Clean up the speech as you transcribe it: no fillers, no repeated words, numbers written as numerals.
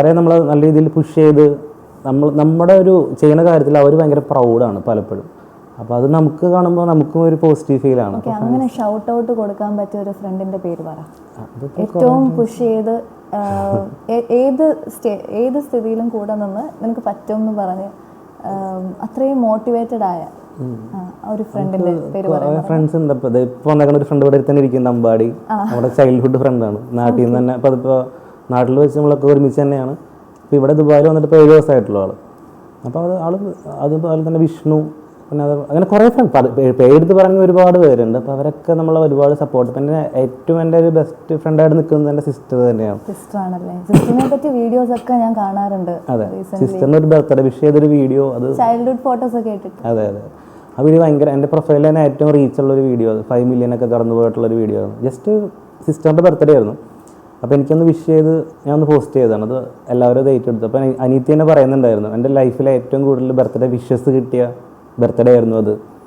അവരെ നമ്മൾ നല്ല രീതിയിൽ പുഷ് ചെയ്ത് നമ്മുടെ ഒരു ചെയ്യുന്ന കാര്യത്തിൽ അവർ ഭയങ്കര പ്രൗഡാണ് പലപ്പോഴും. അപ്പോൾ അത് നമുക്ക് കാണുമ്പോൾ നമുക്കും ഒരു പോസിറ്റീവ് ഫീലാണ്. അങ്ങനെ ഷൗട്ട് ഔട്ട് കൊടുക്കാൻ പറ്റിയ ഒരു ഫ്രണ്ടിന്റെ പേര് പറ. ഏറ്റവും പുഷ് ചെയ്ത് ഏത് സ്ഥിതിയിലും കൂടെ നിന്ന് നിനക്ക് പറ്റുമെന്ന് പറഞ്ഞ് അത്രയും മോട്ടിവേറ്റഡ് ആയ ഒരു ഫ്രണ്ടിന്റെ പേര് പറയാം. ഫ്രണ്ട്സ് ഉണ്ട്. ഇപ്പോൾ വന്നേക്കുന്ന ഒരു ഫ്രണ്ട് ഇവിടെ തന്നെ ഇരിക്കുന്നത്, അമ്പാടി. നമ്മുടെ ചൈൽഡ്ഹുഡ് ഫ്രണ്ടാണ്. നാട്ടിൽ നിന്ന് തന്നെ. അപ്പോൾ അതിപ്പോൾ നാട്ടിൽ വെച്ച് നമ്മളൊക്കെ ഒരുമിച്ച് തന്നെയാണ്. ഇപ്പോൾ ഇവിടെ ദുബായിൽ വന്നിട്ട് ഇപ്പോൾ 7 ദിവസമായിട്ടുള്ള ആൾ. അപ്പോൾ അതുപോലെ തന്നെ വിഷ്ണു, പിന്നെ അങ്ങനെ കുറേ പേരെടുത്ത് പറയുന്ന ഒരുപാട് പേരുണ്ട്. അപ്പോൾ അവരൊക്കെ നമ്മളെ ഒരുപാട് സപ്പോർട്ട്. പിന്നെ ഏറ്റവും എൻ്റെ ഒരു ബെസ്റ്റ് ഫ്രണ്ടായിട്ട് നിൽക്കുന്നത് എൻ്റെ സിസ്റ്റർ തന്നെയാണ്. സിസ്റ്ററാണല്ലേ? സിസ്റ്ററിനെ പറ്റി വീഡിയോസ് ഒക്കെ ഞാൻ കാണാറുണ്ട്. അതെ, സിസ്റ്ററിന് ഒരു ബർത്ത്ഡേ വിഷ് ചെയ്തൊരു വീഡിയോ, അത് ചൈൽഡ്ഹുഡ് ഫോട്ടോസ് ഒക്കെ ഇട്ടിട്ട്. അതെ അതെ, ആ വീഡിയോ ഭയങ്കര എൻ്റെ പ്രൊഫൈലിൽ തന്നെ ഏറ്റവും റീച്ചുള്ളൊരു വീഡിയോ, അത് 5 million ഒക്കെ കടന്നു പോയിട്ടുള്ളൊരു വീഡിയോ ആണ്. ജസ്റ്റ് സിസ്റ്ററിൻ്റെ ബർത്ത്ഡേ ആയിരുന്നു. അപ്പോൾ എനിക്കൊന്ന് വിഷ് ചെയ്ത് ഞാൻ ഒന്ന് പോസ്റ്റ് ചെയ്തതാണ്. അത് എല്ലാവരും അത് ഏറ്റെടുത്തു. അപ്പോൾ അനീത്തി തന്നെ പറയുന്നുണ്ടായിരുന്നു, എൻ്റെ ലൈഫിലെ ഏറ്റവും കൂടുതൽ ബർത്ത്ഡേ വിഷസ് കിട്ടിയ ബർത്ത്ഡേ ആയിരുന്നു അത്.